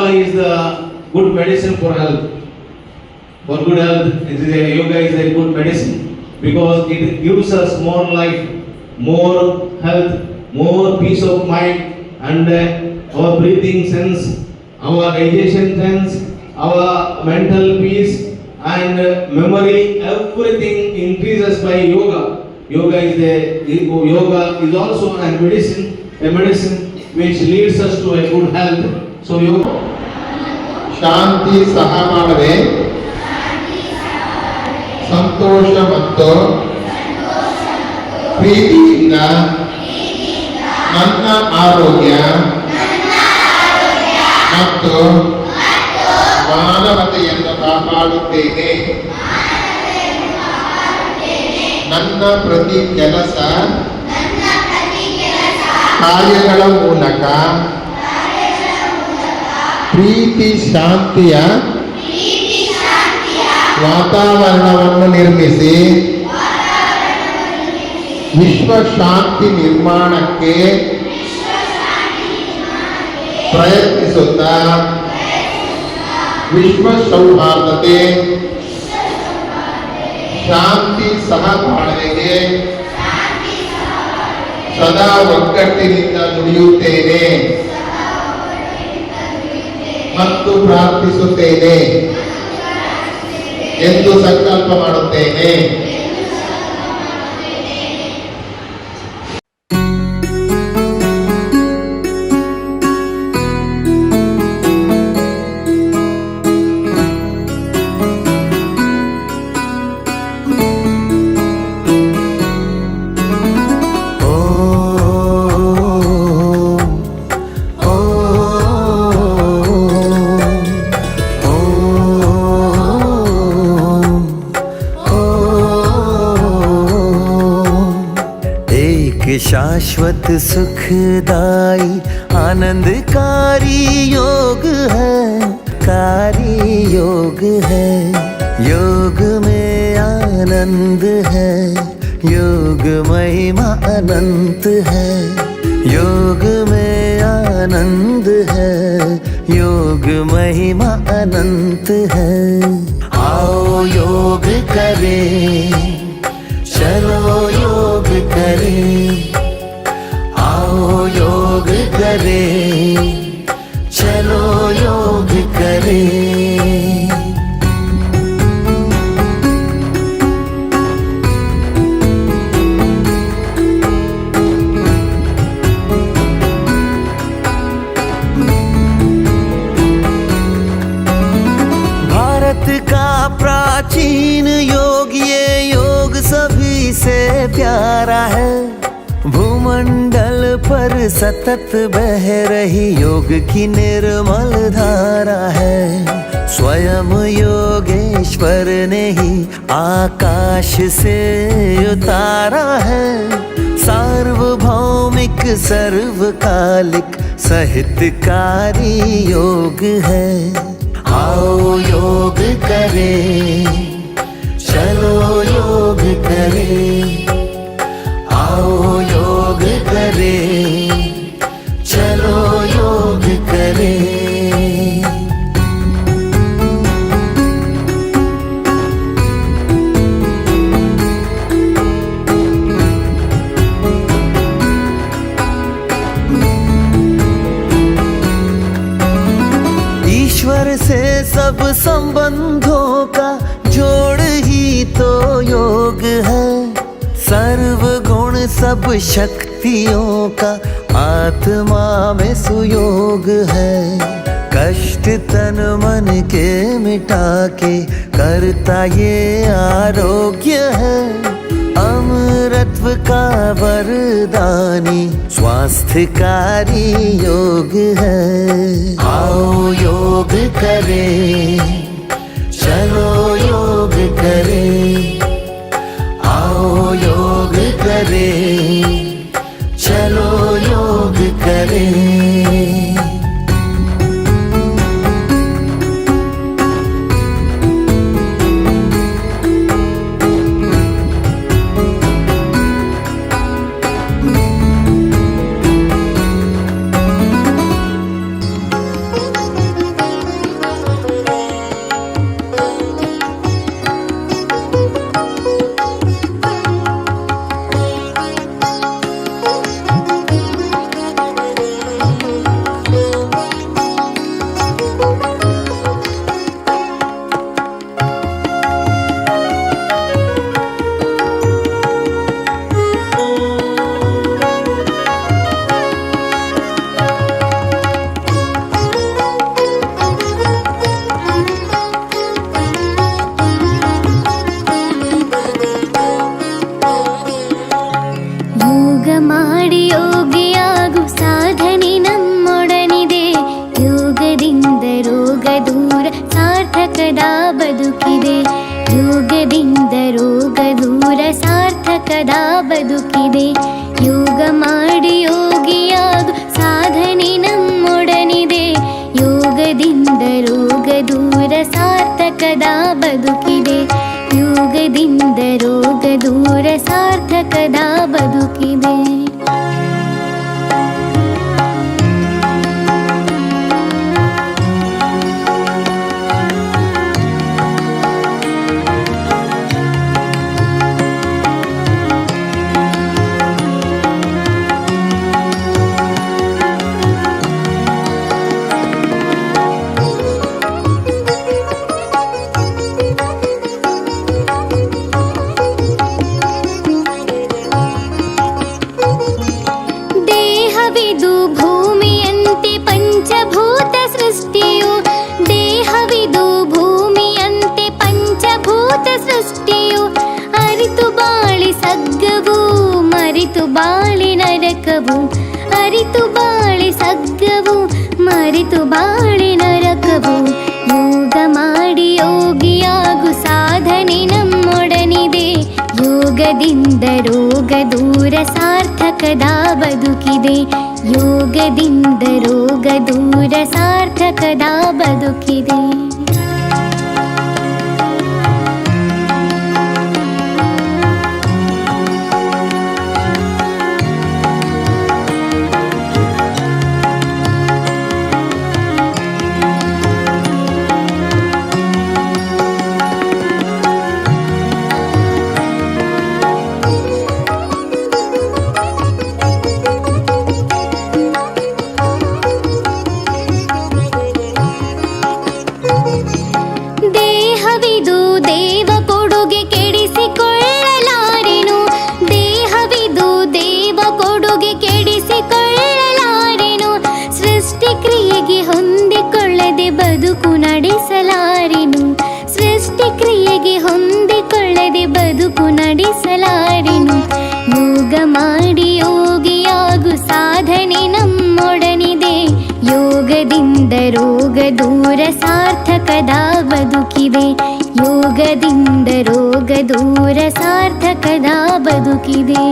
yoga is the good medicine for health. For good health, yoga is a good medicine because it gives us more life, more health, more peace of mind, and our breathing sense, our digestion sense, our mental peace and memory, everything increases by yoga. Yoga is also a medicine which leads us to a good health. So yoga. ಶಾಂತಿ ಸಹ ಮಾಡದೆ ಸಂತೋಷ ಮತ್ತು ಪ್ರೀತಿಯಿಂದ ನನ್ನ ಆರೋಗ್ಯ ಮತ್ತು ಮಾನವತೆಯನ್ನು ಕಾಪಾಡುತ್ತೇನೆ. ನನ್ನ ಪ್ರತಿ ಕೆಲಸ ಕಾರ್ಯಗಳ ಮೂಲಕ ಪ್ರೀತಿ ಶಾಂತಿಯ ವಾತಾವರಣವನ್ನು ನಿರ್ಮಿಸಿ ವಿಶ್ವ ಶಾಂತಿ ನಿರ್ಮಾಣಕ್ಕೆ ಪ್ರಯತ್ನಿಸುತ್ತಾ ವಿಶ್ವ ಸೌಹಾರ್ದತೆ ಶಾಂತಿ ಸಹಬಾಳ್ವೆಗೆ ಸದಾ ಒಗ್ಗಟ್ಟಿನಿಂದ ನುಡಿಯುತ್ತೇನೆ ಮತ್ತು ಪ್ರಾರ್ಥಿಸುತ್ತೇನೆ ಎಂದು ಸಂಕಲ್ಪ ಮಾಡುತ್ತೇನೆ. शाश्वत सुखदाई आनंदकारी योग है, कारी योग है। योग में आनंद है, योग महिमा अनंत है। योग में आनंद है, योग महिमा अनंत है। आओ योग करें, चलो योग करें, आओ योग करें, चलो योग करें। भारत का प्राचीन योग, ये योग सभी से प्यारा है। भूमंडल पर सतत बह रही योग की निर्मल धारा है। स्वयं योगेश्वर ने ही आकाश से उतारा है। सार्वभौमिक सर्वकालिक साहित्यकारी योग है। आओ योग करें, चलो योग करें, आओ योग करें, चलो योग करें। ईश्वर से सब संबंधों का जोड़ ही तो योग है। सर्व गुण सब शक्तियों का आत्मा में सुयोग है। कष्ट तन मन के मिटा के करता ये आरोग्य है। अमरत्व का वरदानी स्वास्थ्यकारी योग है। आओ योग करें, चलो योग करें, आओ योग करें, चलो योग करें। ರೋಗ ದೂರ ಸಾರ್ಥಕದ ಬದುಕಿದೆ. ಯೋಗದಿಂದ ರೋಗ ದೂರ ಸಾರ್ಥಕದ ಬದುಕಿದೆ. ಯೋಗ ಮಾಡಿ ಯೋಗಿಯಾಗು ಸಾಧನೆ ನಮ್ಮೊಡನಿದೆ. ಯೋಗದಿಂದ ರೋಗ ದೂರ ಸಾರ್ಥಕದ ಬದುಕಿದೆ. ಯೋಗದಿಂದ ರೋಗ ದೂರ ಸಾರ್ಥಕದ ಬದುಕಿದೆ. ದೇಹವಿದು ಭೂಮಿಯಂತೆ ಪಂಚಭೂತ ಸೃಷ್ಟಿಯು. ದೇಹವಿದು ಭೂಮಿಯಂತೆ ಪಂಚಭೂತ ಸೃಷ್ಟಿಯು. ಅರಿತು ಬಾಳಿ ಸಗ್ಗವು ಮರಿತು ಬಾಳಿ ನರಕವು. ಅರಿತು ಬಾಳಿ ಸಗ್ಗವು ಮರಿತು ಬಾಳಿ ನರಕವು. ಯೋಗ ಮಾಡಿ ಯೋಗಿಯಾಗು ಸಾಧನೆ ನಮ್ಮೊಡನಿದೆ. ಯೋಗದಿಂದ ರೋಗ ದೂರ ಸಾರ್ಥಕದ ಬದುಕಿದೆ. ಯೋಗದಿಂದ ರೋಗ ದೂರ ಸಾರ್ಥಕದ ಬದುಕಿದೆ. ದೇಹವಿದು ದೇವ ಕೊಡುಗೆ ಕೆಡಿಸಿಕೊಳ್ಳಲಾರೆನು. ದೇಹವಿದು ದೇವ ಕೊಡುಗೆ ಕೆಡಿಸಿಕೊಳ್ಳಲಾರೆನು. ಸೃಷ್ಟಿ ಕ್ರಿಯೆಗೆ ಹೊಂದಿಕೊಳ್ಳದೆ ಬದುಕು ನಡೆಸಲಾರೆನು. ಸೃಷ್ಟಿ ಕ್ರಿಯೆಗೆ ಹೊಂದಿಕೊಳ್ಳದೆ ಬದುಕು ನಡೆಸಲಾರೆನು. ಯೋಗ ಮಾಡಿ ಯೋಗಿಯಾಗು ಸಾಧನೆ ನಮ್ಮೊಡನಿದೆ. ಯೋಗದಿಂದ ರೋಗ ದೂರ ಸಾರ್ಥಕದ ಬದುಕಿದೆ. ಯೋಗದಿಂದ ರೋಗ ದೂರ ಸಾರ್ಥಕದ ಬದುಕಿದೆ.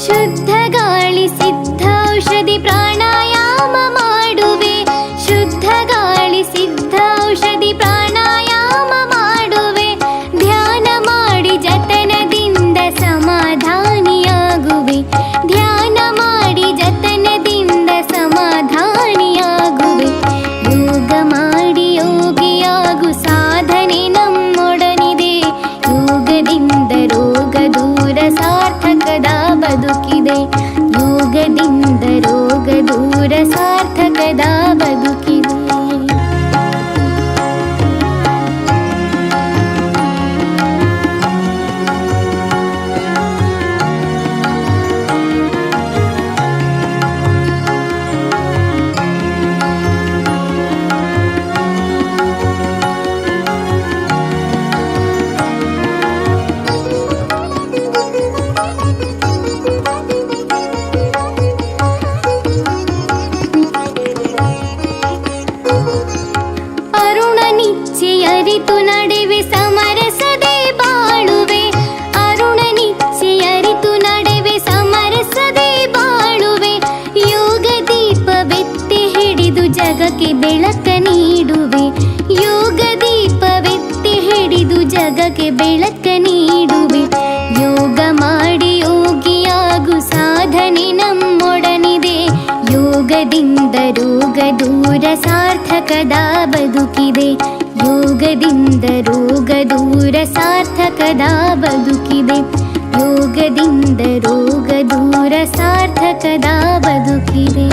ಶುದ್ಧ ಗಾಳಿ ಸಿದ್ಧೌಷಧಿ ಪ್ರಾಣಾಯಾಮ ಮಾಡುವೆ. ಶುದ್ಧ ಗಾಳಿ ಸಿದ್ಧೌಷಧಿ ಪ್ರಾಣಾಯಾಮ ಮಾಡುವೆ. ಧ್ಯಾನ ಮಾಡಿ ಜತನದಿಂದ ಸಮಾಧಾನಿಯಾಗುವೆ. ಧ್ಯಾನ ಮಾಡಿ ಜತನದಿಂದ ಸಮಾಧಾನಿಯಾಗುವೆ. ಯೋಗ ಮಾಡಿ ಯೋಗಿಯಾಗು ಸಾಧನೆ ನಮ್ಮೊಡನಿದೆ. ಯೋಗದಿಂದ ರೋಗ ದೂರ ಸಾರ್ಥಕದ ಬದುಕಿದೆ. ಯೋಗದಿಂದ ರೋಗ ದೂರ ಸಾರ್ಥಕದ ಬದುಕಿದೆ. ಅರಿತು ನಡೆವೆ ಸಮರಸದೆ ಬಾಳುವೆ. ಅರುಣ ನಿಚ್ಚೆ ಅರಿತು ನಡೆವೆ ಸಮರಸದೆ ಬಾಳುವೆ. ಯೋಗ ದೀಪವೆತ್ತಿ ಹಿಡಿದು ಜಗಕ್ಕೆ ಬೆಳಕ ನೀಡುವೆ. ಯೋಗ ದೀಪವೆತ್ತಿ ಹಿಡಿದು ಜಗಕ್ಕೆ ಬೆಳಕ ನೀಡುವೆ. ಯೋಗ ಮಾಡಿ ಯೋಗಿಯಾಗು ಸಾಧನೆ ನಮ್ಮೊಡನಿದೆ. ಯೋಗದಿಂದ ರೋಗ ದೂರ ಸಾರ್ಥಕದ ಬದುಕಿದೆ. ಯೋಗದಿಂದ ರೋಗ ದೂರ ಸಾರ್ಥಕದ ಬದುಕಿದೆ. ಯೋಗದಿಂದ ರೋಗ ದೂರ ಸಾರ್ಥಕದ ಬದುಕಿದೆ.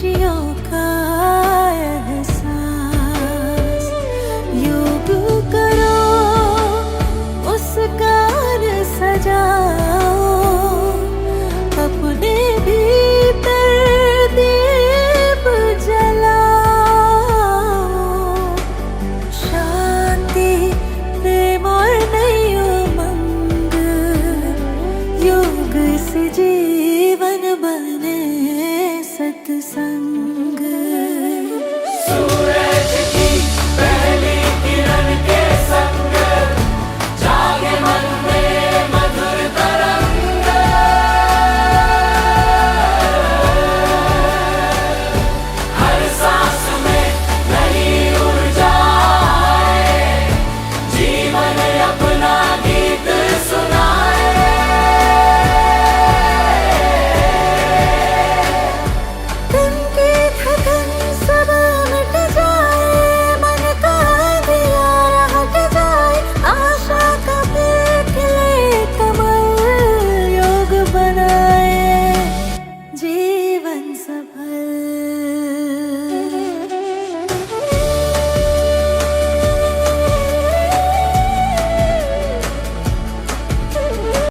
खुशियों का एहसास। योग करो, मुस्कान सजाओ, अपने भीतर दीप जलाओ। शांति, प्रेम और नई उमंग, योग से जीवन बने सत्संग।